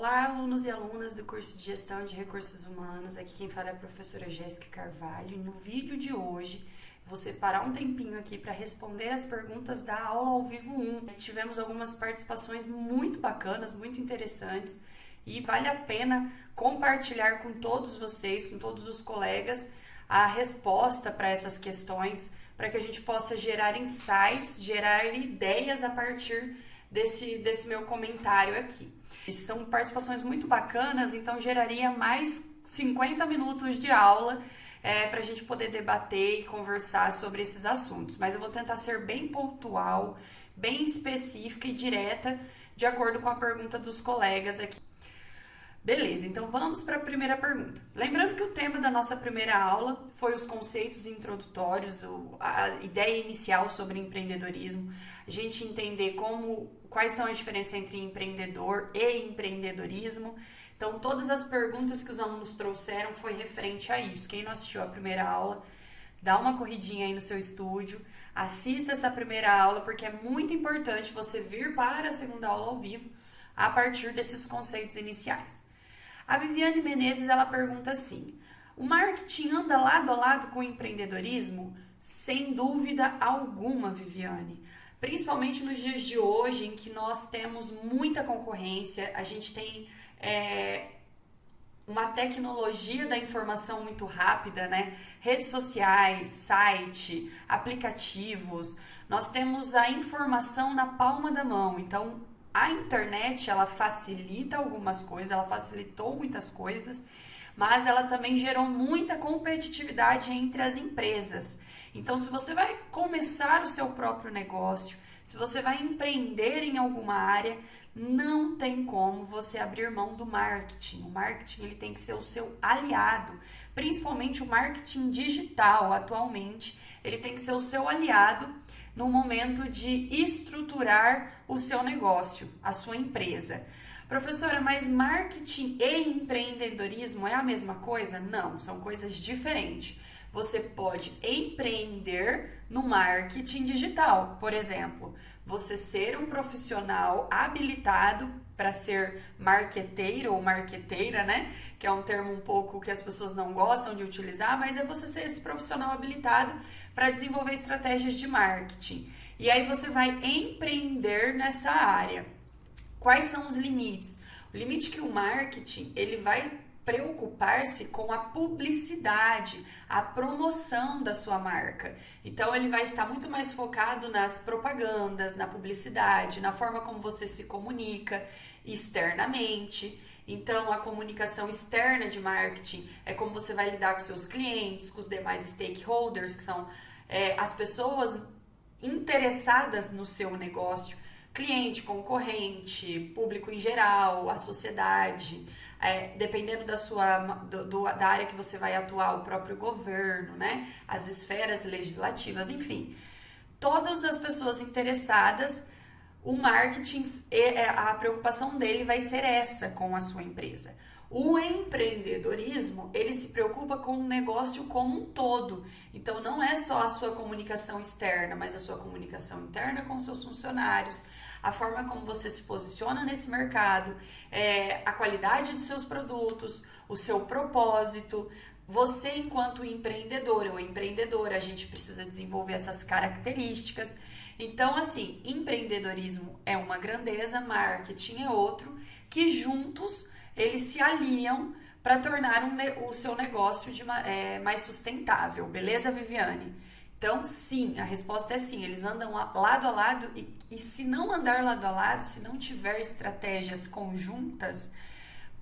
Olá, alunos e alunas do curso de Gestão de Recursos Humanos. Aqui quem fala é a professora Jéssica Carvalho. No vídeo de hoje, vou separar um tempinho aqui para responder as perguntas da aula ao vivo 1. Tivemos algumas participações muito bacanas, muito interessantes e vale a pena compartilhar com todos vocês, com todos os colegas, a resposta para essas questões, para que a gente possa gerar insights, gerar ideias a partir desse meu comentário aqui. E são participações muito bacanas, então geraria mais 50 minutos de aula para a gente poder debater e conversar sobre esses assuntos. Mas eu vou tentar ser bem pontual, bem específica e direta, de acordo com a pergunta dos colegas aqui. Beleza, então vamos para a primeira pergunta. Lembrando que o tema da nossa primeira aula foi os conceitos introdutórios, a ideia inicial sobre empreendedorismo, a gente entender quais são as diferenças entre empreendedor e empreendedorismo. Então, todas as perguntas que os alunos trouxeram foi referente a isso. Quem não assistiu a primeira aula, dá uma corridinha aí no seu estúdio, assista essa primeira aula, porque é muito importante você vir para a segunda aula ao vivo a partir desses conceitos iniciais. A Viviane Menezes, ela pergunta assim: o marketing anda lado a lado com o empreendedorismo? Sem dúvida alguma, Viviane. Principalmente nos dias de hoje, em que nós temos muita concorrência, a gente tem uma tecnologia da informação muito rápida, né? Redes sociais, site, aplicativos, nós temos a informação na palma da mão. Então, a internet, ela facilita algumas coisas, ela facilitou muitas coisas, mas ela também gerou muita competitividade entre as empresas. Então, se você vai começar o seu próprio negócio, se você vai empreender em alguma área, não tem como você abrir mão do marketing. O marketing, ele tem que ser o seu aliado, principalmente o marketing digital atualmente, ele tem que ser o seu aliado no momento de estruturar o seu negócio, a sua empresa. Professora, mas marketing e empreendedorismo é a mesma coisa? Não, são coisas diferentes. Você pode empreender no marketing digital, por exemplo, você ser um profissional habilitado para ser marqueteiro ou marqueteira, né? Que é um termo um pouco que as pessoas não gostam de utilizar, mas é você ser esse profissional habilitado para desenvolver estratégias de marketing. E aí você vai empreender nessa área. Quais são os limites? O limite que o marketing, ele vai preocupar-se com a publicidade, a promoção da sua marca. Então, ele vai estar muito mais focado nas propagandas, na publicidade, na forma como você se comunica externamente. Então, a comunicação externa de marketing é como você vai lidar com seus clientes, com os demais stakeholders, que são as pessoas interessadas no seu negócio, cliente, concorrente, público em geral, a sociedade, dependendo da área que você vai atuar, o próprio governo, né? As esferas legislativas, enfim. Todas as pessoas interessadas, o marketing, a preocupação dele vai ser essa com a sua empresa. O empreendedorismo, ele se preocupa com o negócio como um todo. Então, não é só a sua comunicação externa, mas a sua comunicação interna com seus funcionários, a forma como você se posiciona nesse mercado, a qualidade dos seus produtos, o seu propósito. Você, enquanto empreendedor ou empreendedora, a gente precisa desenvolver essas características. Então, assim, empreendedorismo é uma grandeza, marketing é outro, que juntos eles se aliam para tornar o seu negócio mais sustentável, beleza, Viviane? Então, sim, a resposta é sim, eles andam lado a lado e se não andar lado a lado, se não tiver estratégias conjuntas,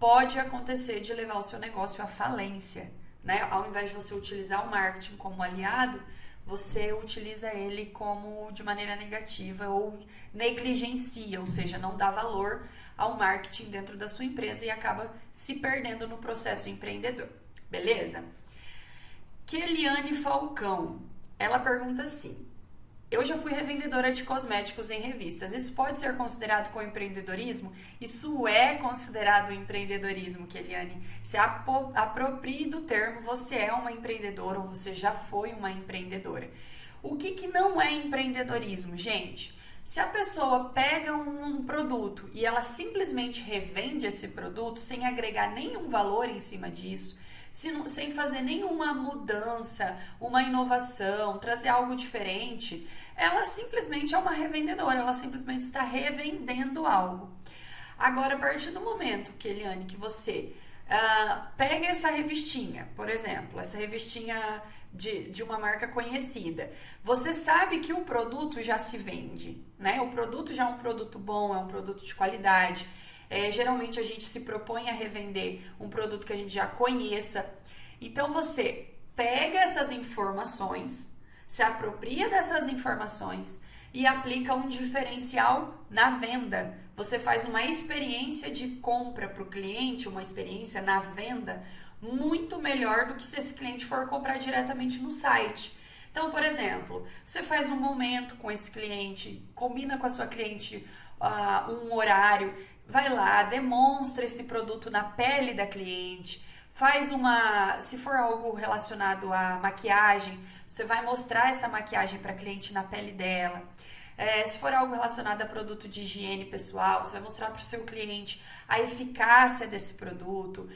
pode acontecer de levar o seu negócio à falência, né? Ao invés de você utilizar o marketing como aliado, você utiliza ele de maneira negativa ou negligencia, ou seja, não dá valor ao marketing dentro da sua empresa e acaba se perdendo no processo empreendedor, beleza? Keliane Falcão, ela pergunta assim: eu já fui revendedora de cosméticos em revistas, isso pode ser considerado como empreendedorismo? Isso é considerado empreendedorismo, Keliane. Se aproprie do termo, você é uma empreendedora ou você já foi uma empreendedora. O que não é empreendedorismo, gente? Se a pessoa pega um produto e ela simplesmente revende esse produto sem agregar nenhum valor em cima disso, sem fazer nenhuma mudança, uma inovação, trazer algo diferente, ela simplesmente é uma revendedora, ela simplesmente está revendendo algo. Agora, a partir do momento, Keliane, que você pega essa revistinha, por exemplo, essa revistinha de uma marca conhecida, você sabe que o produto já se vende, né? O produto já é um produto bom, é um produto de qualidade. Geralmente a gente se propõe a revender um produto que a gente já conheça. Então você pega essas informações, se apropria dessas informações e aplica um diferencial na venda. Você faz uma experiência de compra para o cliente, uma experiência na venda muito melhor do que se esse cliente for comprar diretamente no site. Então, por exemplo, você faz um momento com esse cliente, combina com a sua cliente um horário, vai lá, demonstra esse produto na pele da cliente, se for algo relacionado à maquiagem, você vai mostrar essa maquiagem para a cliente na pele dela. Se for algo relacionado a produto de higiene pessoal, você vai mostrar para o seu cliente a eficácia desse produto,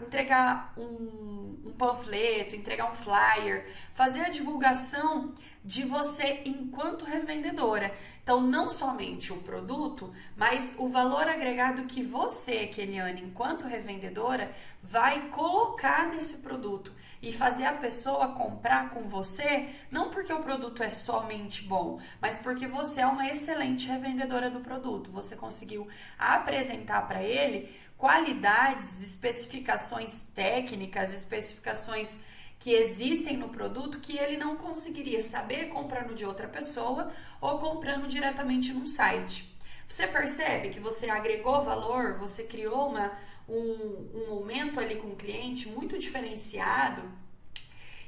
entregar um panfleto, entregar um flyer, fazer a divulgação de você enquanto revendedora. Então, não somente o produto, mas o valor agregado que você, Keliane, enquanto revendedora, vai colocar nesse produto e fazer a pessoa comprar com você, não porque o produto é somente bom, mas porque você é uma excelente revendedora do produto. Você conseguiu apresentar para ele qualidades, especificações técnicas, especificações que existem no produto que ele não conseguiria saber comprando de outra pessoa ou comprando diretamente num site. Você percebe que você agregou valor, você criou um momento ali com o cliente muito diferenciado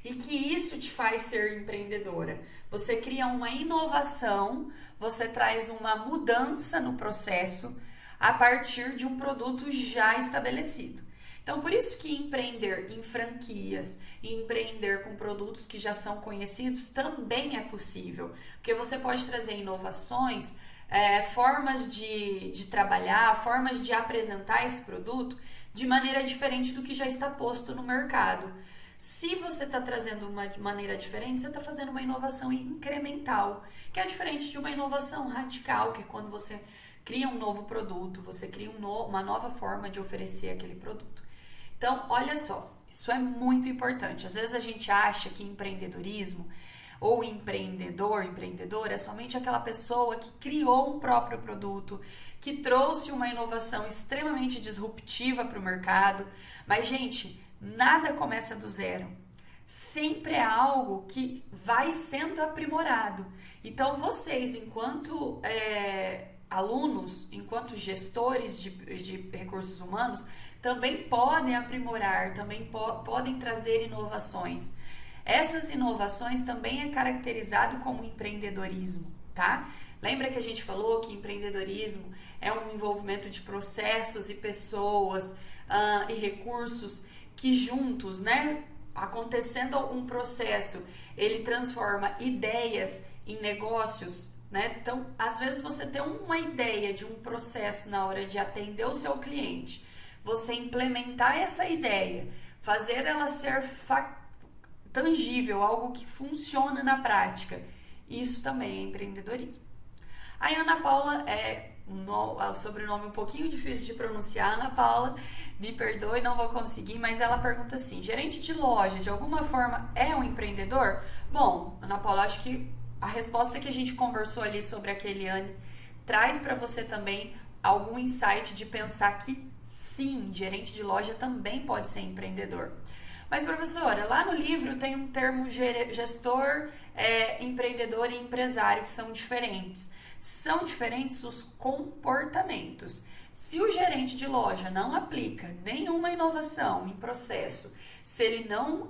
e que isso te faz ser empreendedora. Você cria uma inovação, você traz uma mudança no processo a partir de um produto já estabelecido. Então, por isso que empreender em franquias, empreender com produtos que já são conhecidos também é possível, porque você pode trazer inovações, formas de trabalhar, formas de apresentar esse produto de maneira diferente do que já está posto no mercado. Se você está trazendo uma maneira diferente, você está fazendo uma inovação incremental, que é diferente de uma inovação radical, que é quando você cria um novo produto, você cria uma nova forma de oferecer aquele produto. Então, olha só, isso é muito importante. Às vezes a gente acha que empreendedorismo ou empreendedor, empreendedora é somente aquela pessoa que criou um próprio produto, que trouxe uma inovação extremamente disruptiva para o mercado. Mas, gente, nada começa do zero. Sempre é algo que vai sendo aprimorado. Então, vocês, enquanto alunos, enquanto gestores de recursos humanos, também podem aprimorar, também podem trazer inovações. Essas inovações também é caracterizado como empreendedorismo, tá? Lembra que a gente falou que empreendedorismo é um envolvimento de processos e pessoas e recursos que juntos, né, acontecendo um processo, ele transforma ideias em negócios, né? Então, às vezes você tem uma ideia de um processo na hora de atender o seu cliente, você implementar essa ideia, fazer ela ser tangível, algo que funciona na prática, isso também é empreendedorismo. A Ana Paula o sobrenome um pouquinho difícil de pronunciar, Ana Paula, me perdoe, não vou conseguir, mas ela pergunta assim: gerente de loja, de alguma forma, é um empreendedor? Bom, Ana Paula, acho que a resposta que a gente conversou ali sobre a Keliane traz para você também algum insight de pensar que sim, gerente de loja também pode ser empreendedor. Mas, professora, lá no livro tem um termo gestor, empreendedor e empresário que são diferentes. São diferentes os comportamentos. Se o gerente de loja não aplica nenhuma inovação em processo, se ele não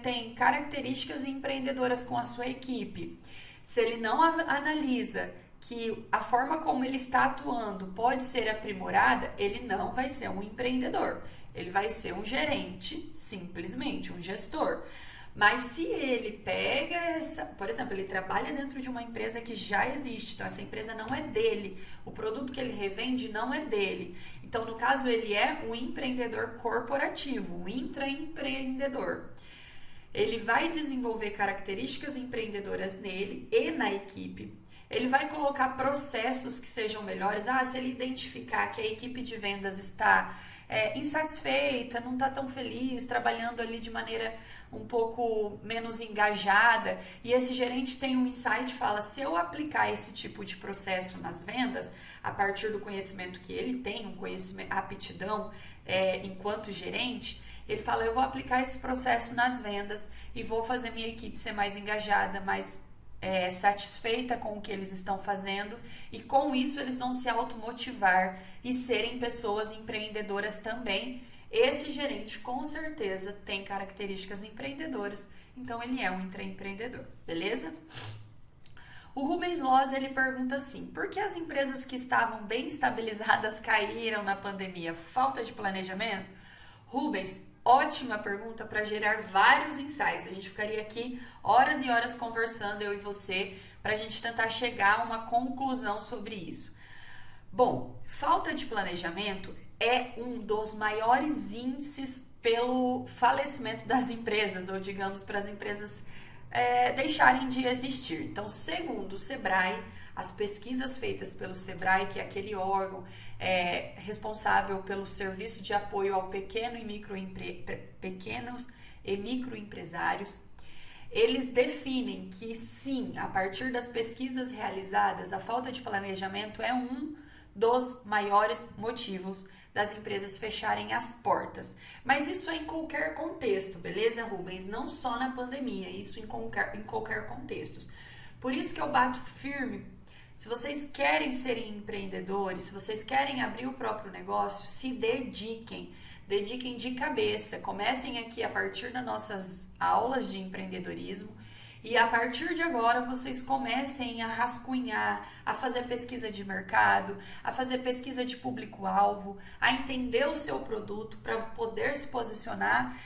tem características empreendedoras com a sua equipe, se ele não analisa que a forma como ele está atuando pode ser aprimorada, ele não vai ser um empreendedor. Ele vai ser um gerente, simplesmente, um gestor. Mas se ele pega essa, por exemplo, ele trabalha dentro de uma empresa que já existe, então essa empresa não é dele, o produto que ele revende não é dele. Então, no caso, ele é um empreendedor corporativo, um intraempreendedor. Ele vai desenvolver características empreendedoras nele e na equipe. Ele vai colocar processos que sejam melhores. Se ele identificar que a equipe de vendas está insatisfeita, não está tão feliz, trabalhando ali de maneira um pouco menos engajada, e esse gerente tem um insight, fala, se eu aplicar esse tipo de processo nas vendas, a partir do conhecimento que ele tem, um conhecimento, aptidão enquanto gerente, ele fala, eu vou aplicar esse processo nas vendas e vou fazer minha equipe ser mais engajada, mais satisfeita com o que eles estão fazendo, e com isso eles vão se automotivar e serem pessoas empreendedoras também. Esse gerente com certeza tem características empreendedoras, então ele é um intraempreendedor, beleza? O Rubens Loz, ele pergunta assim, por que as empresas que estavam bem estabilizadas caíram na pandemia? Falta de planejamento? Rubens, ótima pergunta para gerar vários insights. A gente ficaria aqui horas e horas conversando, eu e você, para a gente tentar chegar a uma conclusão sobre isso. Bom, falta de planejamento é um dos maiores índices pelo falecimento das empresas, ou digamos, para as empresas deixarem de existir. Então, segundo o Sebrae, as pesquisas feitas pelo Sebrae, que é aquele órgão responsável pelo serviço de apoio ao pequenos e microempresários, eles definem que sim, a partir das pesquisas realizadas, a falta de planejamento é um dos maiores motivos das empresas fecharem as portas. Mas isso é em qualquer contexto, beleza, Rubens? Não só na pandemia, isso em qualquer contexto. Por isso que eu bato firme. Se vocês querem serem empreendedores, se vocês querem abrir o próprio negócio, se dediquem de cabeça. Comecem aqui a partir das nossas aulas de empreendedorismo e a partir de agora vocês comecem a rascunhar, a fazer pesquisa de mercado, a fazer pesquisa de público-alvo, a entender o seu produto para poder se posicionar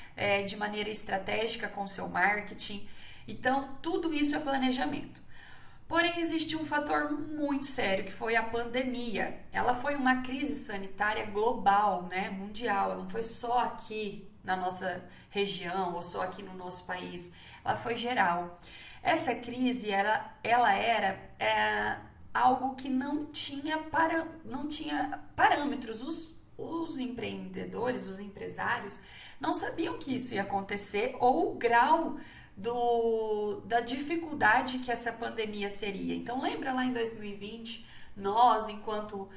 de maneira estratégica com o seu marketing. Então, tudo isso é planejamento. Porém, existe um fator muito sério, que foi a pandemia. Ela foi uma crise sanitária global, né, mundial. Ela não foi só aqui na nossa região ou só aqui no nosso país. Ela foi geral. Essa crise ela era algo que não tinha parâmetros. Os empreendedores, os empresários, não sabiam que isso ia acontecer ou o grau da dificuldade que essa pandemia seria. Então, lembra lá em 2020, nós, enquanto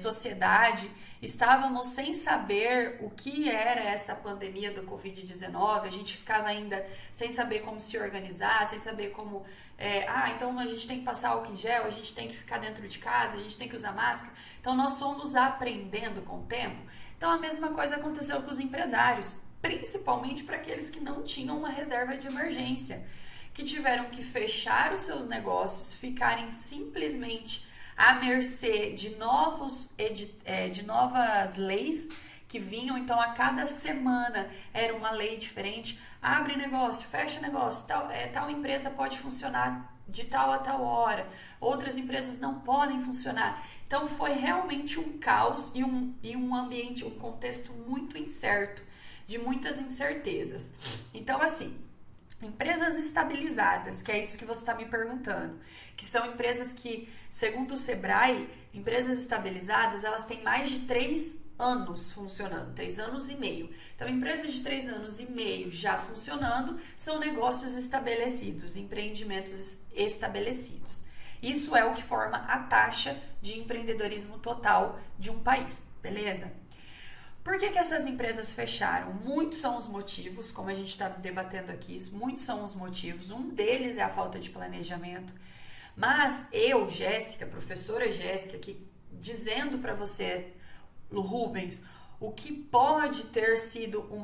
sociedade, estávamos sem saber o que era essa pandemia do Covid-19, a gente ficava ainda sem saber como se organizar, sem saber como... então a gente tem que passar álcool em gel, a gente tem que ficar dentro de casa, a gente tem que usar máscara. Então, nós fomos aprendendo com o tempo. Então, a mesma coisa aconteceu com os empresários, principalmente para aqueles que não tinham uma reserva de emergência, que tiveram que fechar os seus negócios, ficarem simplesmente à mercê de novas leis que vinham. Então, a cada semana era uma lei diferente. Abre negócio, fecha negócio, tal empresa pode funcionar de tal a tal hora, outras empresas não podem funcionar. Então, foi realmente um caos e um ambiente, um contexto muito incerto, de muitas incertezas. Então, assim, empresas estabilizadas, que é isso que você está me perguntando, que são empresas que, segundo o Sebrae, empresas estabilizadas, elas têm mais de 3 anos funcionando, 3 anos e meio. Então, empresas de 3 anos e meio já funcionando são negócios estabelecidos, empreendimentos estabelecidos. Isso é o que forma a taxa de empreendedorismo total de um país, beleza? Por que essas empresas fecharam? Muitos são os motivos, como a gente está debatendo aqui, muitos são os motivos. Um deles é a falta de planejamento. Mas eu, Jéssica, professora Jéssica, aqui dizendo para você, Rubens, o que pode ter sido um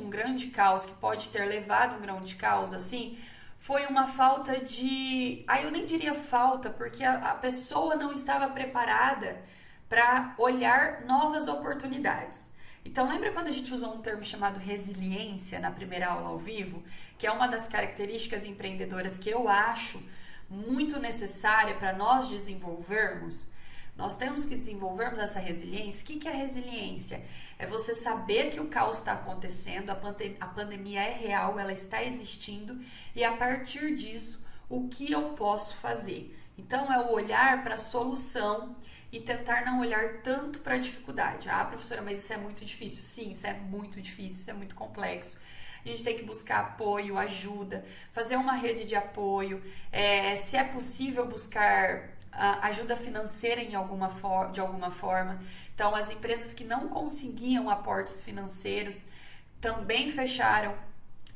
grande caos, que pode ter levado um grande caos, assim, foi uma falta de... eu nem diria falta, porque a pessoa não estava preparada para olhar novas oportunidades. Então, lembra quando a gente usou um termo chamado resiliência na primeira aula ao vivo? Que é uma das características empreendedoras que eu acho muito necessária para nós desenvolvermos. Nós temos que desenvolvermos essa resiliência. O que é resiliência? É você saber que o caos está acontecendo, a pandemia é real, ela está existindo, e a partir disso, o que eu posso fazer? Então, é o olhar para a solução e tentar não olhar tanto para a dificuldade. Ah, professora, mas isso é muito difícil. Sim, isso é muito difícil, isso é muito complexo. A gente tem que buscar apoio, ajuda, fazer uma rede de apoio, se é possível buscar ajuda financeira de alguma forma. Então, as empresas que não conseguiam aportes financeiros também fecharam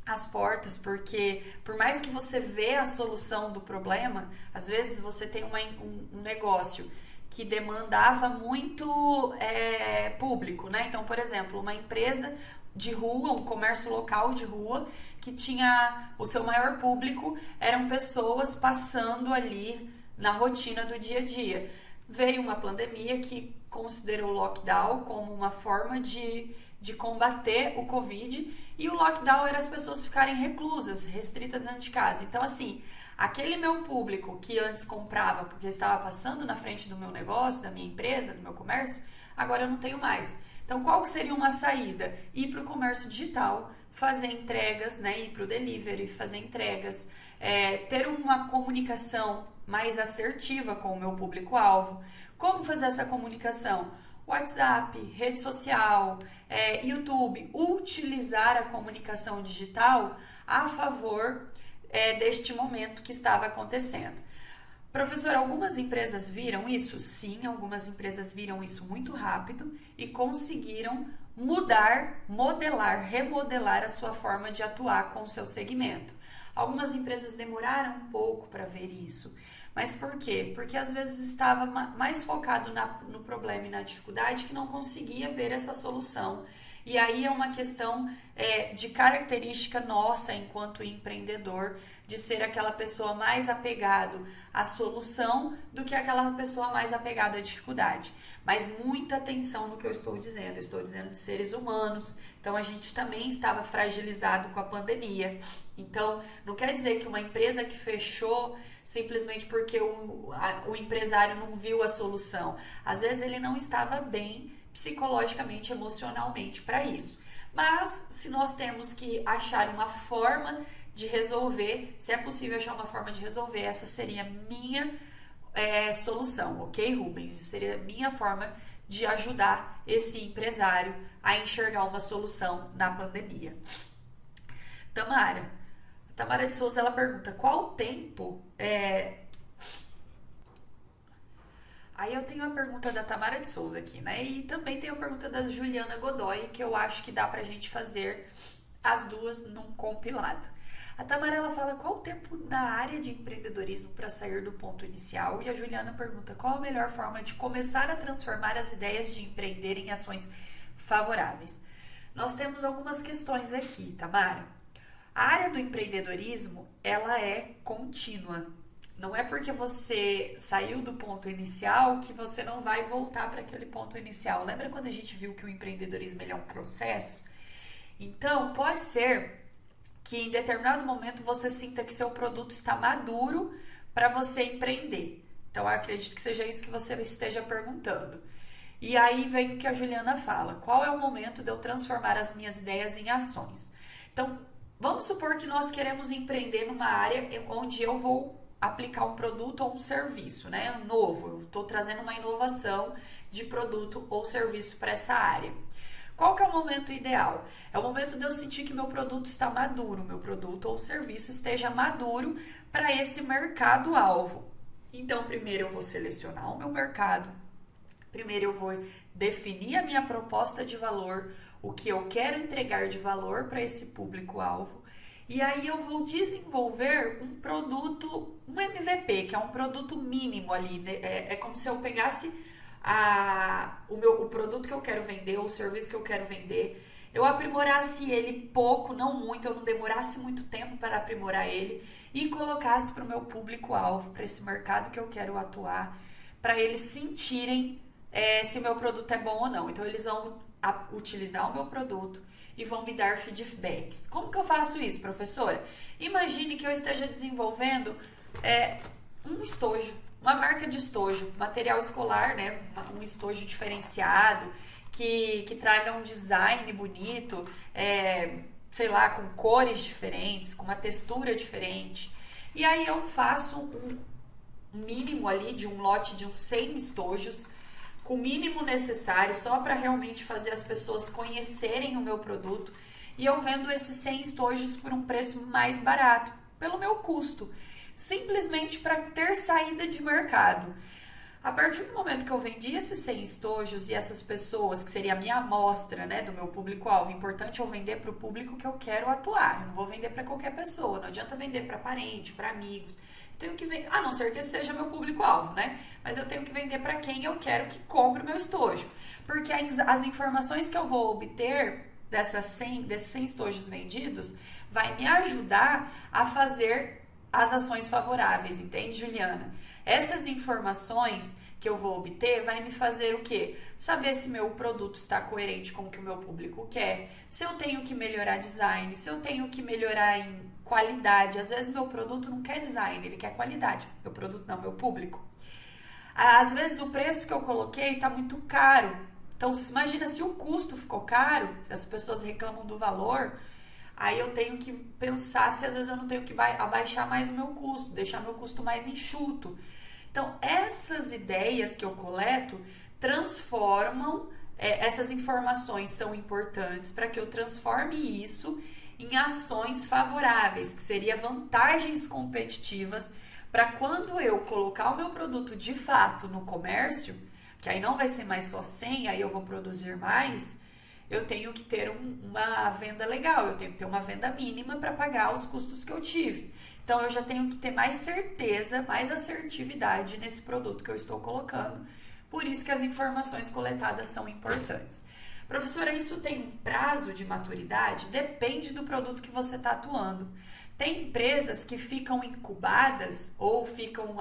as portas, porque por mais que você vê a solução do problema, às vezes você tem um negócio que demandava muito público, né? Então, por exemplo, uma empresa de rua, um comércio local de rua, que tinha o seu maior público, eram pessoas passando ali na rotina do dia a dia. Veio uma pandemia que considerou o lockdown como uma forma de combater o Covid, e o lockdown era as pessoas ficarem reclusas, restritas dentro de casa. Então, assim, aquele meu público que antes comprava porque estava passando na frente do meu negócio, da minha empresa, do meu comércio, agora eu não tenho mais. Então, qual seria uma saída? Ir para o comércio digital, fazer entregas, né? Ir para o delivery, fazer entregas, ter uma comunicação mais assertiva com o meu público-alvo. Como fazer essa comunicação? WhatsApp, rede social, YouTube, utilizar a comunicação digital a favor deste momento que estava acontecendo. Professor, algumas empresas viram isso? Sim, algumas empresas viram isso muito rápido e conseguiram remodelar a sua forma de atuar com o seu segmento. Algumas empresas demoraram um pouco para ver isso. Mas por quê? Porque às vezes estava mais focado no problema e na dificuldade que não conseguia ver essa solução. E aí é uma questão de característica nossa enquanto empreendedor, de ser aquela pessoa mais apegado à solução do que aquela pessoa mais apegada à dificuldade. Mas muita atenção no que eu estou dizendo. Eu estou dizendo de seres humanos. Então a gente também estava fragilizado com a pandemia. Então não quer dizer que uma empresa que fechou simplesmente porque o empresário não viu a solução. Às vezes ele não estava bem psicologicamente, emocionalmente para isso. Mas se nós temos que achar uma forma de resolver, se é possível achar uma forma de resolver, essa seria a minha solução, ok, Rubens? Isso seria a minha forma de ajudar esse empresário a enxergar uma solução na pandemia. Tamara de Souza, ela pergunta, qual o tempo... Aí eu tenho a pergunta da Tamara de Souza aqui, né? E também tem a pergunta da Juliana Godoy, que eu acho que dá pra gente fazer as duas num compilado. A Tamara, ela fala qual o tempo na área de empreendedorismo para sair do ponto inicial, e a Juliana pergunta qual a melhor forma de começar a transformar as ideias de empreender em ações favoráveis. Nós temos algumas questões aqui, Tamara. A área do empreendedorismo, ela é contínua. Não é porque você saiu do ponto inicial que você não vai voltar para aquele ponto inicial. Lembra quando a gente viu que o empreendedorismo ele é um processo? Então, pode ser que em determinado momento você sinta que seu produto está maduro para você empreender. Então, eu acredito que seja isso que você esteja perguntando. E aí vem o que a Juliana fala. Qual é o momento de eu transformar as minhas ideias em ações? Então, vamos supor que nós queremos empreender numa área onde eu vou aplicar um produto ou um serviço, né? Novo, eu estou trazendo uma inovação de produto ou serviço para essa área. Qual que é o momento ideal? É o momento de eu sentir que meu produto está maduro, meu produto ou serviço esteja maduro para esse mercado-alvo. Então, primeiro eu vou selecionar o meu mercado, primeiro eu vou definir a minha proposta de valor, o que eu quero entregar de valor para esse público-alvo. E aí eu vou desenvolver um produto, um MVP, que é um produto mínimo ali, né? É como se eu pegasse o produto que eu quero vender, ou o serviço que eu quero vender, eu aprimorasse ele pouco, não muito, eu não demorasse muito tempo para aprimorar ele e colocasse para o meu público-alvo, para esse mercado que eu quero atuar, para eles sentirem se o meu produto é bom ou não. Então eles vão utilizar o meu produto e vão me dar feedbacks. Como que eu faço isso, professora? Imagine que eu esteja desenvolvendo um estojo, uma marca de estojo, material escolar, né? Um estojo diferenciado, que traga um design bonito, sei lá, com cores diferentes, com uma textura diferente. E aí eu faço um mínimo ali de um lote de uns 100 estojos, com o mínimo necessário, só para realmente fazer as pessoas conhecerem o meu produto. E eu vendo esses 100 estojos por um preço mais barato, pelo meu custo, simplesmente para ter saída de mercado. A partir do momento que eu vendi esses 100 estojos e essas pessoas, que seria a minha amostra, né, do meu público-alvo, importante eu vender para o público que eu quero atuar. Eu não vou vender para qualquer pessoa, não adianta vender para parente, para amigos. Tenho que vender, a não ser que esse seja meu público-alvo, né? Mas eu tenho que vender para quem eu quero que compre o meu estojo. Porque as informações que eu vou obter desses 100 estojos vendidos vai me ajudar a fazer as ações favoráveis, entende, Juliana? Essas informações que eu vou obter vai me fazer o quê? Saber se meu produto está coerente com o que o meu público quer, se eu tenho que melhorar design, se eu tenho que melhorar em qualidade. Às vezes meu produto não quer design, ele quer qualidade. Meu produto não, meu público. Às vezes o preço que eu coloquei está muito caro. Então imagina se o custo ficou caro, se as pessoas reclamam do valor, aí eu tenho que pensar se às vezes eu não tenho que abaixar mais o meu custo, deixar meu custo mais enxuto. Então essas ideias que eu coleto transformam, essas informações são importantes para que eu transforme isso em ações favoráveis, que seria vantagens competitivas para quando eu colocar o meu produto de fato no comércio, que aí não vai ser mais só 100, aí eu vou produzir mais, eu tenho que ter uma venda legal, eu tenho que ter uma venda mínima para pagar os custos que eu tive. Então eu já tenho que ter mais certeza, mais assertividade nesse produto que eu estou colocando, por isso que as informações coletadas são importantes. Professora, isso tem um prazo de maturidade? Depende do produto que você está atuando. Tem empresas que ficam incubadas ou ficam,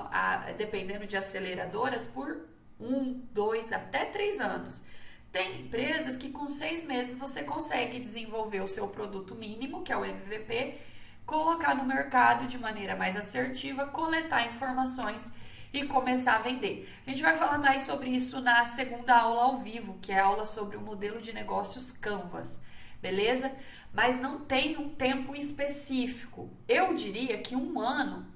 dependendo de aceleradoras, por 1, 2, até 3 anos. Tem empresas que com 6 meses você consegue desenvolver o seu produto mínimo, que é o MVP, colocar no mercado de maneira mais assertiva, coletar informações e começar a vender. A gente vai falar mais sobre isso na segunda aula ao vivo, que é a aula sobre o modelo de negócios Canvas, beleza? Mas não tem um tempo específico. Eu diria que 1 ano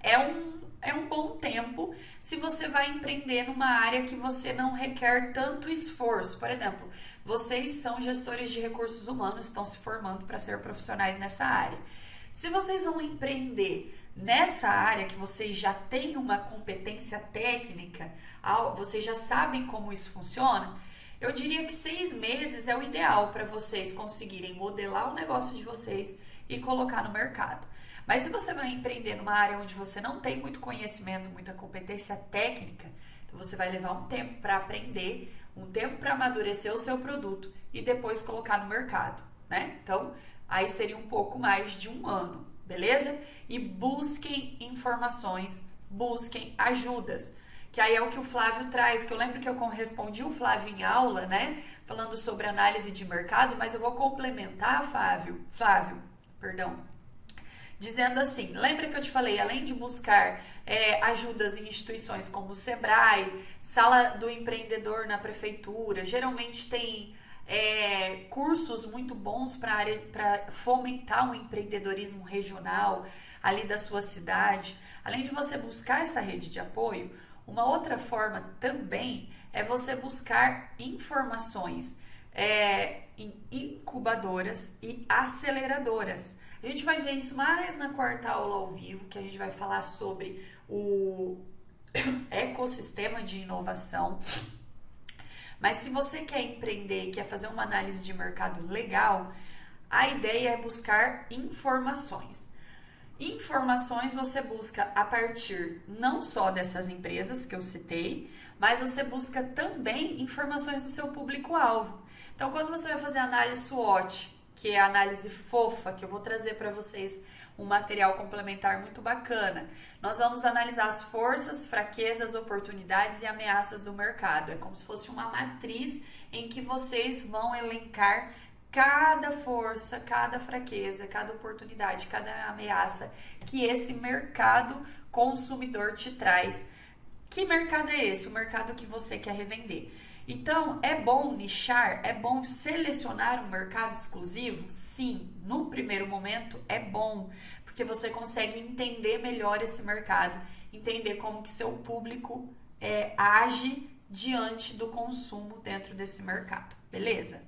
é um bom tempo se você vai empreender numa área que você não requer tanto esforço. Por exemplo, vocês são gestores de recursos humanos, estão se formando para ser profissionais nessa área. Se vocês vão empreender nessa área que vocês já têm uma competência técnica, vocês já sabem como isso funciona, eu diria que 6 meses é o ideal para vocês conseguirem modelar o negócio de vocês e colocar no mercado. Mas se você vai empreender numa área onde você não tem muito conhecimento, muita competência técnica, então você vai levar um tempo para aprender, um tempo para amadurecer o seu produto e depois colocar no mercado, né? Então, aí seria um pouco mais de 1 ano, beleza? E busquem informações, busquem ajudas, que aí é o que o Flávio traz, que eu lembro que eu respondi o Flávio em aula, né? Falando sobre análise de mercado, mas eu vou complementar, Flávio, dizendo assim, lembra que eu te falei, além de buscar ajudas em instituições como o Sebrae, Sala do Empreendedor na Prefeitura, geralmente tem cursos muito bons para fomentar o empreendedorismo regional ali da sua cidade. Além de você buscar essa rede de apoio, uma outra forma também é você buscar informações em incubadoras e aceleradoras. A gente vai ver isso mais na 4ª aula ao vivo, que a gente vai falar sobre o ecossistema de inovação. Mas se você quer empreender e quer fazer uma análise de mercado legal, a ideia é buscar informações. Informações você busca a partir não só dessas empresas que eu citei, mas você busca também informações do seu público-alvo. Então, quando você vai fazer análise SWOT que é a análise fofa, que eu vou trazer para vocês um material complementar muito bacana. Nós vamos analisar as forças, fraquezas, oportunidades e ameaças do mercado. É como se fosse uma matriz em que vocês vão elencar cada força, cada fraqueza, cada oportunidade, cada ameaça que esse mercado consumidor te traz. Que mercado é esse? O mercado que você quer revender. Então, é bom nichar? É bom selecionar um mercado exclusivo? Sim, no primeiro momento é bom, porque você consegue entender melhor esse mercado, entender como que seu público age diante do consumo dentro desse mercado, beleza?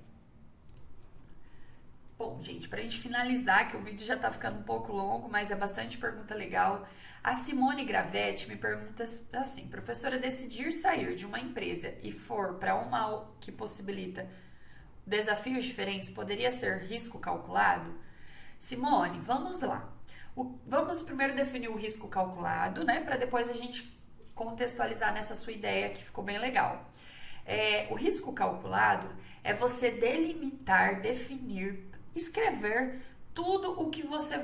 Bom, gente, para a gente finalizar, que o vídeo já está ficando um pouco longo, mas é bastante pergunta legal. A Simone Gravetti me pergunta assim: professora, decidir sair de uma empresa e for para uma que possibilita desafios diferentes, poderia ser risco calculado? Simone, vamos lá. Vamos primeiro definir o risco calculado, né? Para depois a gente contextualizar nessa sua ideia que ficou bem legal. O risco calculado é você delimitar, definir, escrever tudo o que você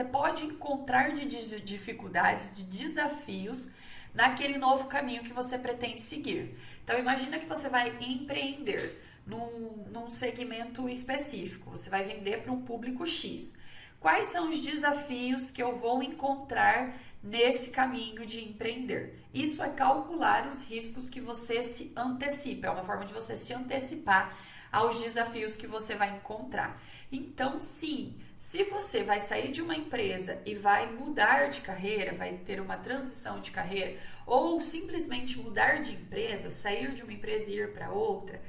pode encontrar de dificuldades, de desafios naquele novo caminho que você pretende seguir. Então imagina que você vai empreender num segmento específico, você vai vender para um público X. Quais são os desafios que eu vou encontrar nesse caminho de empreender? Isso é calcular os riscos que você se antecipa, é uma forma de você se antecipar aos desafios que você vai encontrar. Então, sim, se você vai sair de uma empresa e vai mudar de carreira, vai ter uma transição de carreira, ou simplesmente mudar de empresa, sair de uma empresa e ir para outra,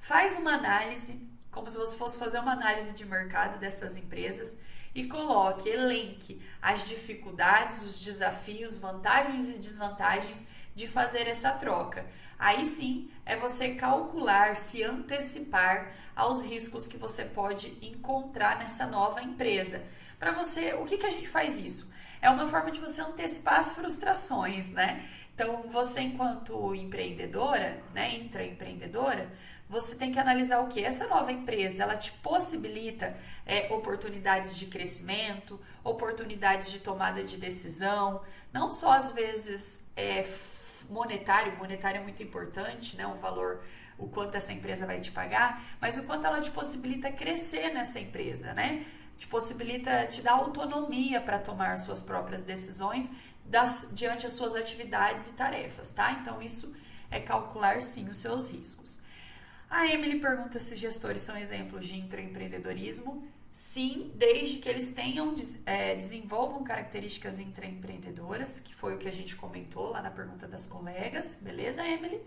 faz uma análise, como se você fosse fazer uma análise de mercado dessas empresas, e coloque, elenque as dificuldades, os desafios, vantagens e desvantagens de fazer essa troca. Aí sim é você calcular, se antecipar aos riscos que você pode encontrar nessa nova empresa. Para você, o que a gente faz isso? É uma forma de você antecipar as frustrações, né? Então, você enquanto empreendedora, né, intraempreendedora, você tem que analisar o que? Essa nova empresa, ela te possibilita oportunidades de crescimento, oportunidades de tomada de decisão, não só às vezes monetário é muito importante, né, o valor, o quanto essa empresa vai te pagar, mas o quanto ela te possibilita crescer nessa empresa, né? Te possibilita, te dá autonomia para tomar suas próprias decisões diante das suas atividades e tarefas, tá? Então, isso é calcular, sim, os seus riscos. A Emily pergunta se gestores são exemplos de intraempreendedorismo. Sim, desde que eles desenvolvam características intraempreendedoras, que foi o que a gente comentou lá na pergunta das colegas. Beleza, Emily?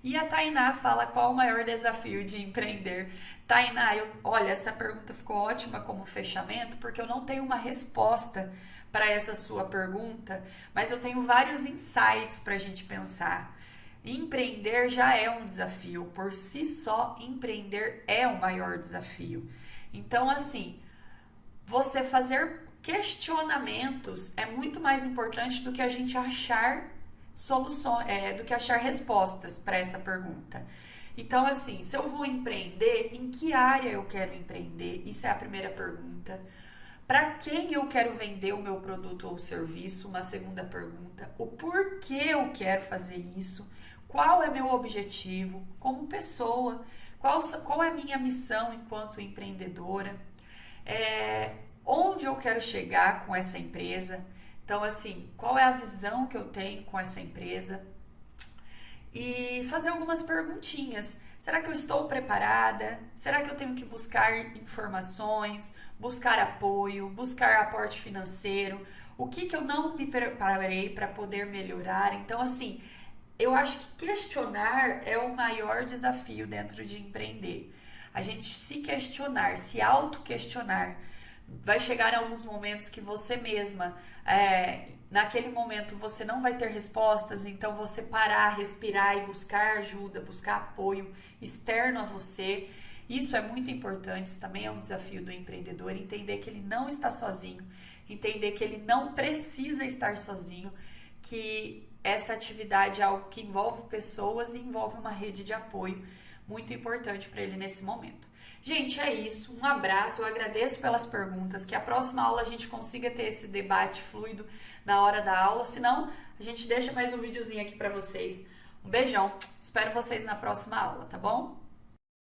E a Tainá fala qual o maior desafio de empreender. Tainá, olha, essa pergunta ficou ótima como fechamento, porque eu não tenho uma resposta para essa sua pergunta, mas eu tenho vários insights para a gente pensar. Empreender já é um desafio, por si só, empreender é o maior desafio. Então, assim, você fazer questionamentos é muito mais importante do que a gente achar soluções, do que achar respostas para essa pergunta. Então, assim, se eu vou empreender, em que área eu quero empreender? Isso é a primeira pergunta. Para quem eu quero vender o meu produto ou serviço? Uma segunda pergunta. O porquê eu quero fazer isso? Qual é meu objetivo como pessoa? Qual é a minha missão enquanto empreendedora? Onde eu quero chegar com essa empresa? Então, assim, qual é a visão que eu tenho com essa empresa? E fazer algumas perguntinhas. Será que eu estou preparada? Será que eu tenho que buscar informações, buscar apoio, buscar aporte financeiro? O que eu não me preparei para poder melhorar? Então, assim, eu acho que questionar é o maior desafio dentro de empreender. A gente se questionar, se auto-questionar. Vai chegar em alguns momentos que você mesma, naquele momento você não vai ter respostas, então você parar, respirar e buscar ajuda, buscar apoio externo a você. Isso é muito importante, isso também é um desafio do empreendedor, entender que ele não está sozinho, entender que ele não precisa estar sozinho, que essa atividade é algo que envolve pessoas e envolve uma rede de apoio muito importante para ele nesse momento. Gente, é isso. Um abraço. Eu agradeço pelas perguntas. Que a próxima aula a gente consiga ter esse debate fluido na hora da aula. Senão, a gente deixa mais um videozinho aqui pra vocês. Um beijão. Espero vocês na próxima aula, tá bom?